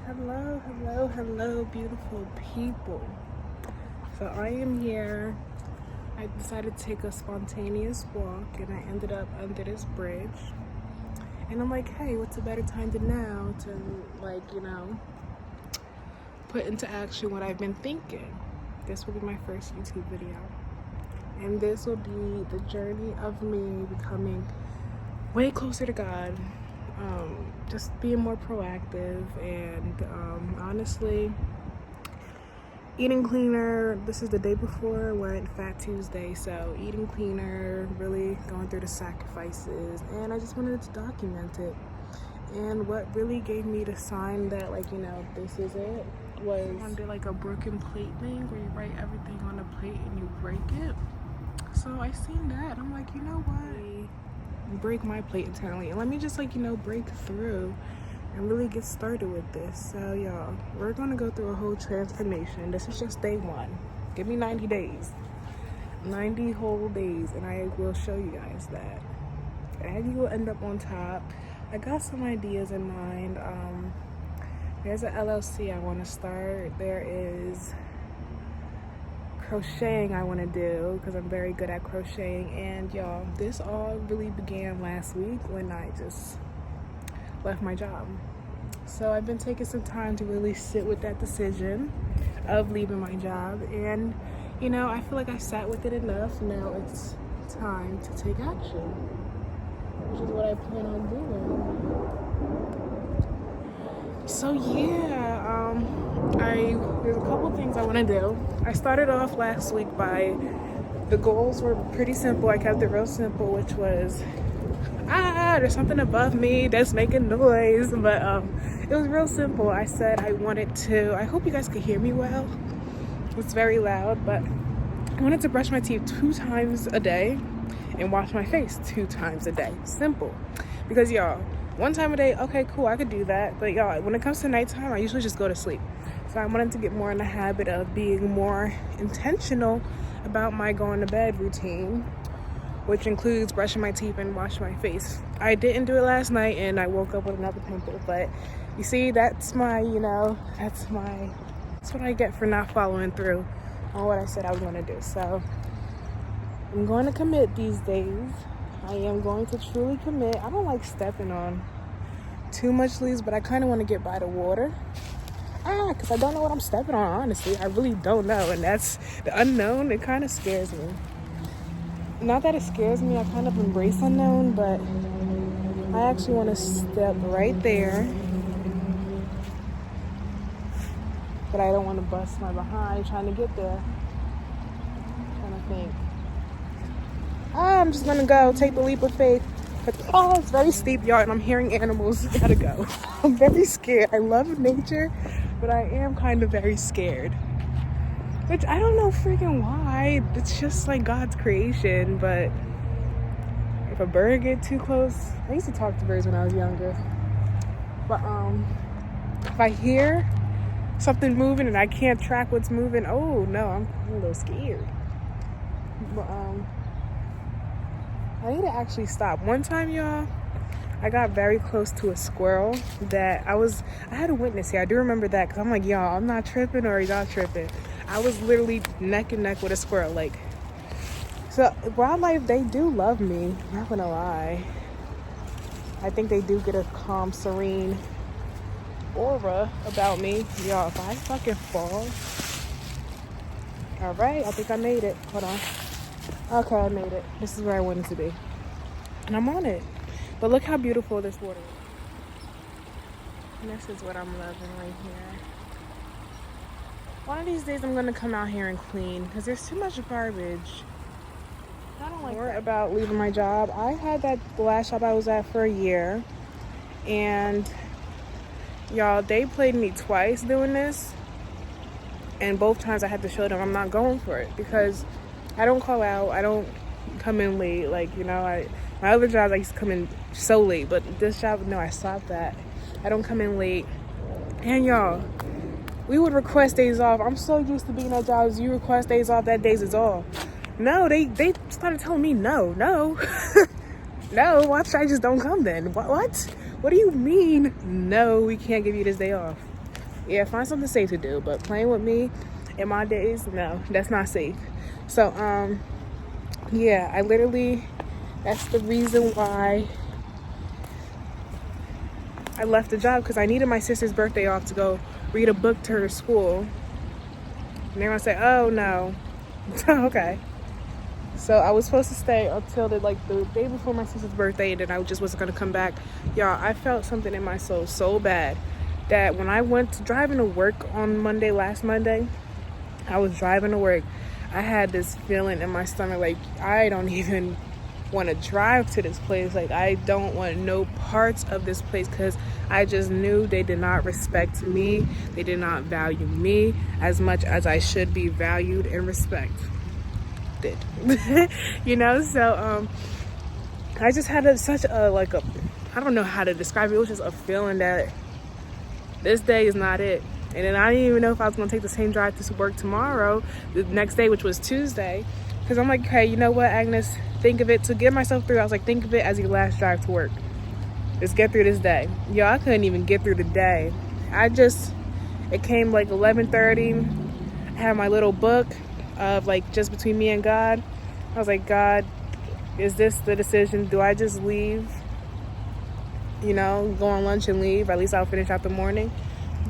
Hello, beautiful people. So I am here. I decided to take a spontaneous walk and I ended up under this bridge. And I'm like, hey, what's a better time than now to, put into action what I've been thinking. This will be my first YouTube video. And this will be the journey of me becoming way closer to God. Just being more proactive and honestly eating cleaner. This is the day before went Fat Tuesday, so eating cleaner, really going through the sacrifices, and I just wanted to document it. And what really gave me the sign that this is it was I did like a broken plate thing where you write everything on a plate and you break it. So I seen that, I'm like, you know what, break my plate internally and let me just break through and really get started with this. So y'all, we're gonna go through a whole transformation. This is just day one. Give me 90 days, 90 whole days, and I will show you guys that Aggy will end up on top. I got some ideas in mind. There's an LLC I want to start. There is crocheting I want to do because I'm very good at crocheting. And y'all, this all really began last week when I just left my job. So I've been taking some time to really sit with that decision of leaving my job, and I feel like I sat with it enough. Now it's time to take action, which is what I plan on doing. So yeah, there's a couple things I want to do. I started off last week by, the goals were pretty simple. I kept it real simple, which was there's something above me that's making noise, but it was real simple. I said I hope you guys could hear me well. It's very loud, but I wanted to brush my teeth 2 times a day and wash my face 2 times a day. Simple. Because y'all, 1 time a day, okay, cool, I could do that. But y'all, when it comes to nighttime, I usually just go to sleep. So I wanted to get more in the habit of being more intentional about my going to bed routine, which includes brushing my teeth and washing my face. I didn't do it last night and I woke up with another pimple, but you see, that's what I get for not following through on what I said I was gonna do. So I'm going to commit these days. I am going to truly commit. I don't like stepping on too much leaves, but I kind of want to get by the water. Because I don't know what I'm stepping on, honestly. I really don't know, and that's the unknown. It kind of scares me. Not that it scares me, I kind of embrace unknown, but I actually want to step right there. But I don't want to bust my behind trying to get there. I'm trying to think. I'm just going to go take the leap of faith. But, it's very steep, y'all, and I'm hearing animals. Gotta go. I'm very scared. I love nature, but I am kind of very scared. Which I don't know freaking why. It's just like God's creation. But if a bird get too close, I used to talk to birds when I was younger. But if I hear something moving and I can't track what's moving, oh no, I'm a little scared. But I need to actually stop. One time, y'all, I got very close to a squirrel that I had a witness here. I do remember that because I'm like, y'all, I'm not tripping or y'all tripping. I was literally neck and neck with a squirrel. So wildlife, they do love me. I'm not gonna lie. I think they do get a calm, serene aura about me. Y'all, if I fucking fall. All right, I think I made it. Hold on. Okay, I made it. This is where I wanted to be. And I'm on it. But look how beautiful this water is. And this is what I'm loving right here. One of these days I'm going to come out here and clean because there's too much garbage. I don't like that. About leaving my job. I had the last job I was at for a year. And y'all, they played me twice doing this. And both times I had to show them I'm not going for it because I don't call out. I don't come in late. My other jobs, I used to come in so late. But this job, no, I stopped that. I don't come in late. And y'all, we would request days off. I'm so used to being at jobs. You request days off, that days is off. No, they started telling me no. No, why should I just don't come then? What? What do you mean? No, we can't give you this day off. Yeah, find something safe to do. But playing with me in my days, no, that's not safe. So, yeah, I literally, that's the reason why I left the job, because I needed my sister's birthday off to go read a book to her school. And they're gonna say, oh no. Okay. So I was supposed to stay until the day before my sister's birthday, and then I just wasn't gonna come back. Y'all, I felt something in my soul so bad that when I went to driving to work on last Monday, I was driving to work. I had this feeling in my stomach, like, I don't even want to drive to this place. Like, I don't want no parts of this place, because I just knew they did not respect me. They did not value me as much as I should be valued and respected. You know, so I just had I don't know how to describe it. It was just a feeling that this day is not it. And then I didn't even know if I was going to take the same drive to work tomorrow, the next day, which was Tuesday. Because I'm like, okay, you know what, Agnes? Think of it, to get myself through, I was like, think of it as your last drive to work. Just get through this day. Yo, I couldn't even get through the day. It came like 11:30. I had my little book of like just between me and God. I was like, God, is this the decision? Do I just leave? You know, go on lunch and leave? At least I'll finish out the morning.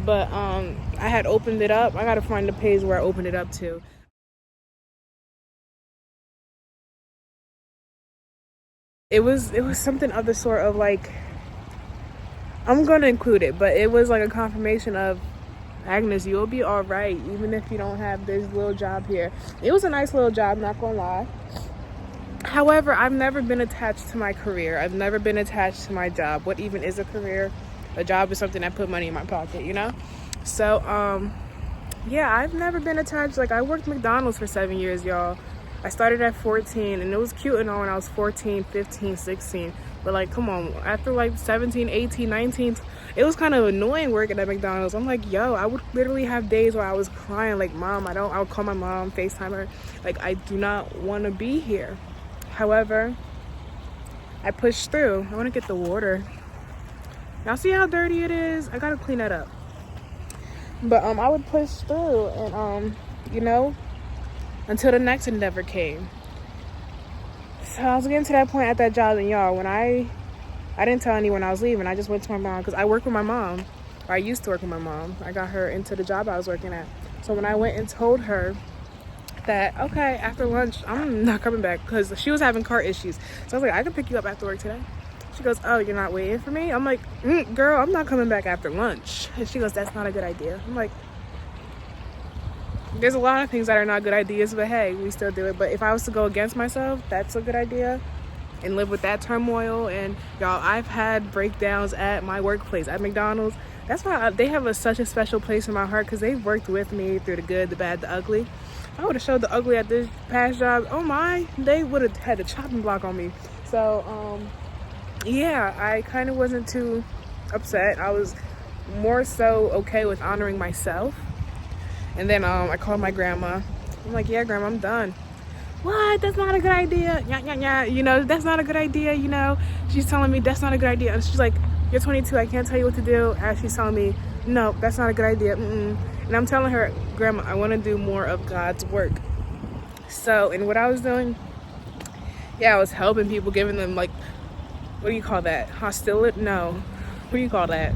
But I had opened it up. I gotta find the page where I opened it up to. It was something of the sort of like, I'm gonna include it, but it was like a confirmation of, Agnes, you'll be all right, even if you don't have this little job here. It was a nice little job, not gonna lie. However, I've never been attached to my career. I've never been attached to my job. What even is a career? A job is something that put money in my pocket, you know? So, yeah, I've never been attached. Like, I worked McDonald's for 7 years, y'all. I started at 14, and it was cute and all when I was 14, 15, 16. But, like, come on, after, like, 17, 18, 19, it was kind of annoying working at McDonald's. I'm like, yo, I would literally have days where I was crying, like, Mom, I would call my mom, FaceTime her. Like, I do not want to be here. However, I pushed through. I want to get the water. Y'all see how dirty it is? I got to clean that up. But I would push through, and, you know, until the next endeavor came. So I was getting to that point at that job, and y'all, when I didn't tell anyone I was leaving. I just went to my mom, because I work with my mom, or I used to work with my mom. I got her into the job I was working at. So when I went and told her that, okay, after lunch, I'm not coming back, because she was having car issues. So I was like, I can pick you up after work today. She goes, oh, you're not waiting for me? I'm like, girl, I'm not coming back after lunch. And she goes, that's not a good idea. I'm like, there's a lot of things that are not good ideas, but hey, we still do it. But if I was to go against myself, that's a good idea, and live with that turmoil. And y'all, I've had breakdowns at my workplace, at McDonald's. That's why they have such a special place in my heart, because they've worked with me through the good, the bad, the ugly. If I would have showed the ugly at this past job, oh my, they would have had the chopping block on me. So, yeah, I kind of wasn't too upset. I was more so okay with honoring myself. And then I called my grandma. I'm like, yeah, Grandma, I'm done. What? That's not a good idea. Yeah. You know, that's not a good idea, you know. She's telling me that's not a good idea. And she's like, you're 22, I can't tell you what to do. And she's telling me, no, that's not a good idea. And I'm telling her, Grandma, I want to do more of God's work. So, and what I was doing, yeah, I was helping people, giving them, like, what do you call that? Hostility? No. What do you call that?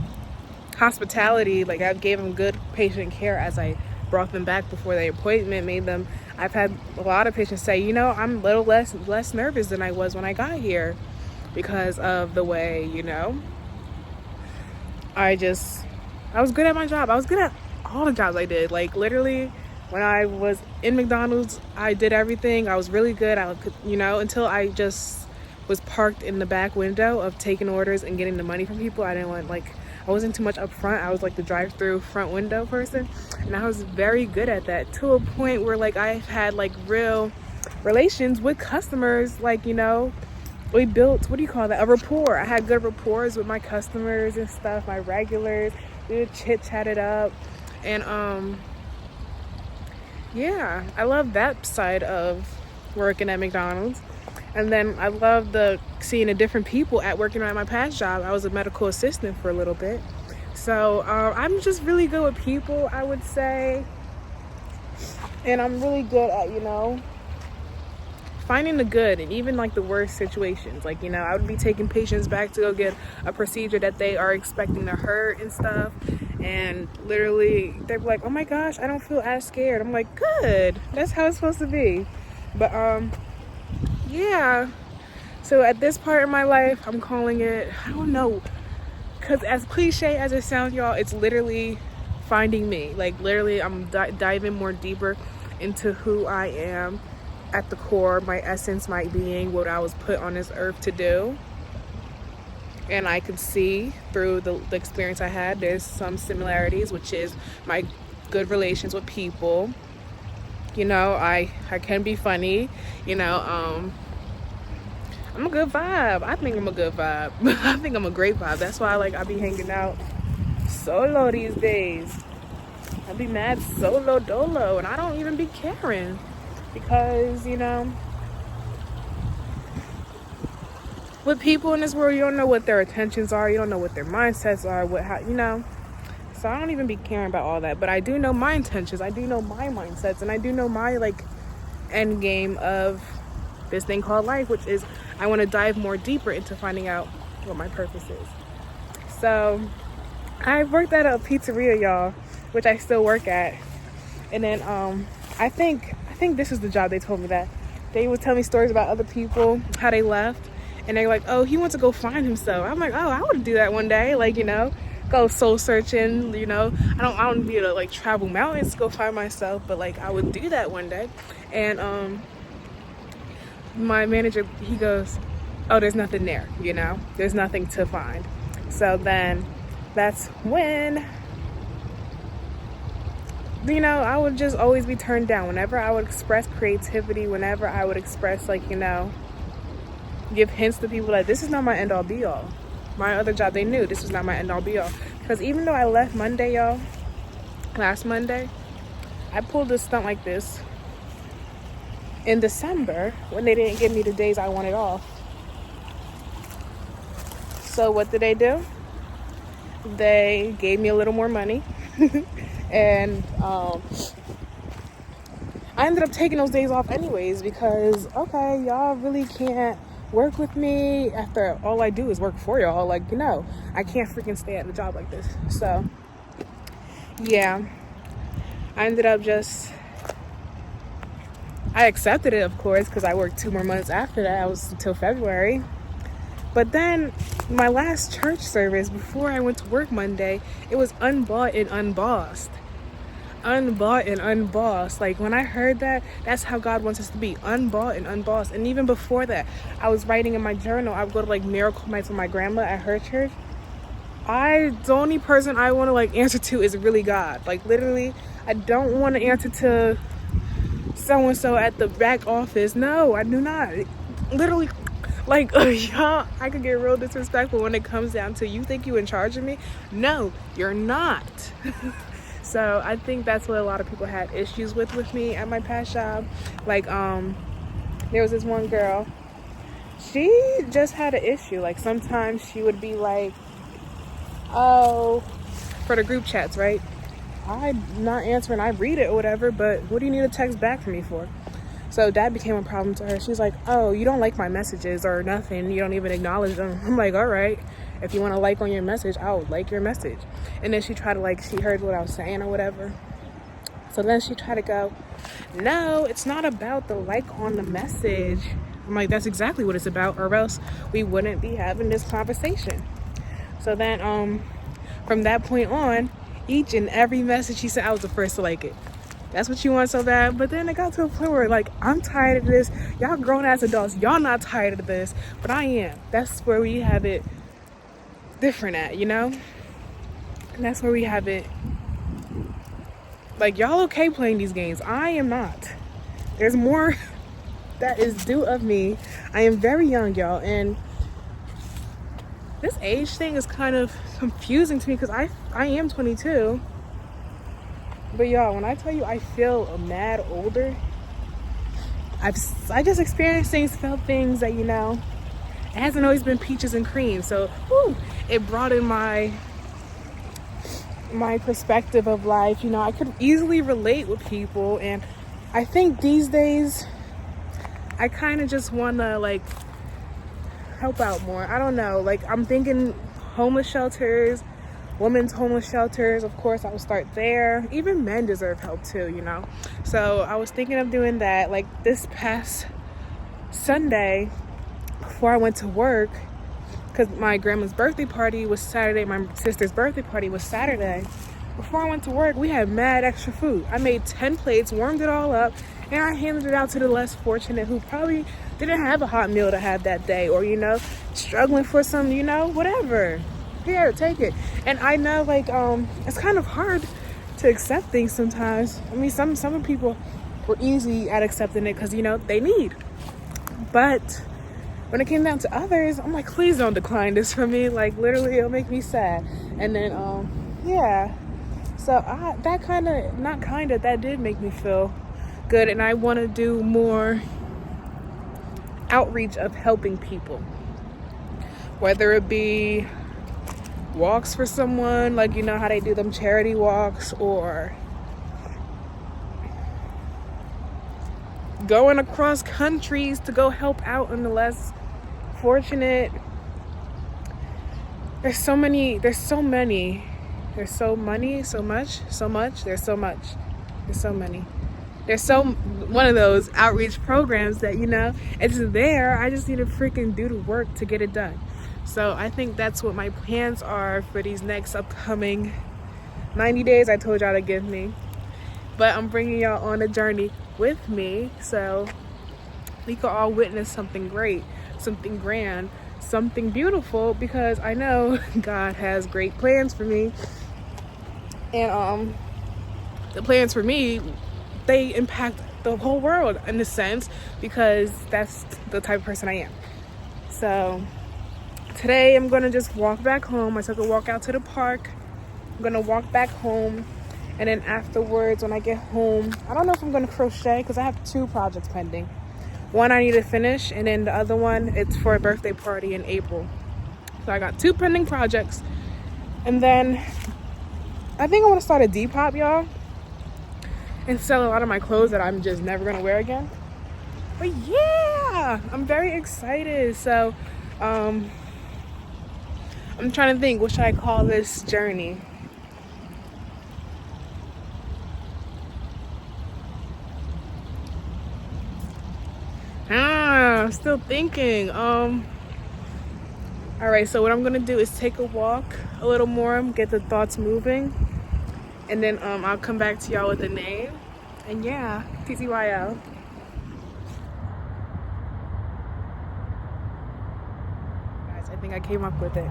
Hospitality. Like, I gave them good patient care as I brought them back before their appointment, made them. I've had a lot of patients say, you know, I'm a little less nervous than I was when I got here, because of the way, you know, I was good at my job. I was good at all the jobs I did. Like, literally, when I was in McDonald's, I did everything. I was really good. I could, you know, until I just was parked in the back window of taking orders and getting the money from people. I didn't want, like, I wasn't too much up front. I was like the drive-through front window person, and I was very good at that, to a point where, like, I've had like real relations with customers. Like, you know, we built, what do you call that, a rapport. I had good rapports with my customers and stuff, my regulars. We would chit-chat it up, and yeah, I love that side of working at McDonald's. And then I love seeing the different people at working at my past job. I was a medical assistant for a little bit. So I'm just really good with people, I would say. And I'm really good at, finding the good in even like the worst situations. Like, I would be taking patients back to go get a procedure that they are expecting to hurt and stuff. And literally they're like, oh my gosh, I don't feel as scared. I'm like, good. That's how it's supposed to be. But yeah. So at this part in my life, I'm calling it, I don't know. Because as cliche as it sounds, y'all, it's literally finding me. Like literally I'm diving more deeper into who I am at the core, my essence, my being, what I was put on this earth to do. And I could see through the experience I had, there's some similarities, which is my good relations with people. I can be funny, I'm a good vibe. I think I'm a good vibe. I think I'm a great vibe. That's why I be hanging out solo these days. I be mad solo dolo, and I don't even be caring. Because, with people in this world, you don't know what their intentions are. You don't know what their mindsets are. So I don't even be caring about all that. But I do know my intentions. I do know my mindsets. And I do know my, end game of this thing called life, which is I want to dive more deeper into finding out what my purpose is. So I worked at a pizzeria, y'all, which I still work at. And then I think this is the job they told me that. They would tell me stories about other people, how they left. And they're like, oh, he wants to go find himself. I'm like, oh, I would do that one day. Go soul searching, I don't need to travel mountains to go find myself, but I would do that one day. And my manager, he goes, oh, there's nothing there, there's nothing to find. So then that's when I would just always be turned down whenever I would express creativity, whenever I would express give hints to people that this is not my end all be all. My other job, they knew this was not my end all be all. Because even though I left Monday, y'all, last Monday, I pulled a stunt like this in December when they didn't give me the days I wanted off. So what did they do? They gave me a little more money. And I ended up taking those days off anyways because, okay, y'all really can't work with me after all I do is work for y'all. I can't freaking stay at a job like this. So, yeah, I ended up I accepted it, of course, because I worked 2 more months after that. I was until February. But then my last church service before I went to work Monday, it was unbought and unbossed. Unbought and unbossed. When I heard that, that's how God wants us to be, unbought and unbossed. And even before that, I was writing in my journal. I would go to miracle nights with my grandma at her church. The only person I want to answer to is really God. Literally, I don't want to answer to so-and-so at the back office. No, I do not. Literally, y'all, I could get real disrespectful when it comes down to, you think you in charge of me? No, you're not. So I think that's what a lot of people had issues with me at my past job. There was this one girl, she just had an issue. Sometimes she would be oh, for the group chats, right? I'm not answering, I read it or whatever, but what do you need a text back from me for? So that became a problem to her. She's like, oh, you don't like my messages or nothing. You don't even acknowledge them. I'm like, all right. If you want to like on your message, I'll like your message. And then she tried to she heard what I was saying or whatever. So then she tried to go, no, it's not about the like on the message. I'm like, that's exactly what it's about, or else we wouldn't be having this conversation. So then from that point on, each and every message she sent, I was the first to like it. That's what you want so bad. But then it got to a point where I'm tired of this. Y'all grown ass adults, y'all not tired of this, but I am. That's where we have it different at, And that's where we have it. Y'all okay playing these games. I am not. There's more that is due of me. I am very young, y'all, and this age thing is kind of confusing to me because I am 22. But y'all, when I tell you I feel mad older, I just experienced things, felt things that, it hasn't always been peaches and cream. So, it broadened my my perspective of life. You know, I could easily relate with people, and I think these days I kind of just want to like help out more. I don't know, like I'm thinking homeless shelters, women's homeless shelters, of course I will start there. Even men deserve help too, you know. So I was thinking of doing that. Like this past Sunday before I went to work, because my grandma's birthday party was Saturday, my sister's birthday party was Saturday. Before I went to work, we had mad extra food. I made 10 plates, warmed it all up, and I handed it out to the less fortunate who probably didn't have a hot meal to have that day, or, you know, struggling for some, you know, whatever. Here, take it. And I know, like, it's kind of hard to accept things sometimes. I mean, some people were easy at accepting it because, you know, they need. But when it came down to others, I'm like, please don't decline this for me. Like, literally, it'll make me sad. And then, yeah. So that did make me feel good. And I want to do more outreach of helping people. Whether it be walks for someone, like, you know how they do them charity walks, or going across countries to go help out in the less fortunate. There's so many. There's so many. There's so many, so much, so much. There's so much. There's so many. There's so one of those outreach programs that, you know, it's there. I just need to freaking do the work to get it done. So I think that's what my plans are for these next upcoming 90 days I told y'all to give me. But I'm bringing y'all on a journey with me so we could all witness something great, something grand, something beautiful, because I know God has great plans for me. And the plans for me, they impact the whole world in a sense, because that's the type of person I am. So today I'm gonna just walk back home. I took a walk out to the park. I'm gonna walk back home, and then afterwards when I get home, I don't know if I'm gonna crochet because I have 2 projects pending. One I need to finish, and then the other one, it's for a birthday party in April. So I got 2 pending projects. And then I think I want to start a Depop, y'all, and sell a lot of my clothes that I'm just never gonna wear again. But yeah, I'm very excited. So I'm trying to think, what should I call this journey? I'm still thinking. All right, so what I'm gonna do is take a walk a little more, get the thoughts moving, and then I'll come back to y'all with a name. And yeah, TTYL. Guys, I think I came up with it.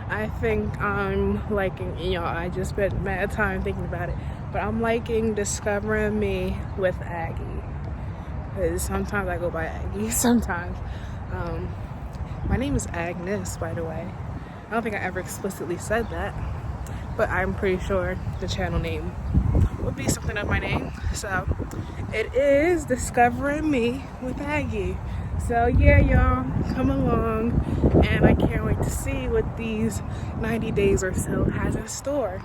I think I'm liking, you know, I just spent mad time thinking about it, but I'm liking Discovering Me with Aggy. Because sometimes I go by Aggy, sometimes. My name is Agnes, by the way. I don't think I ever explicitly said that, but I'm pretty sure the channel name would be something of my name. So it is Discovering Me with Aggy. So yeah, y'all, come along, and I can't wait to see what these 90 days or so has in store.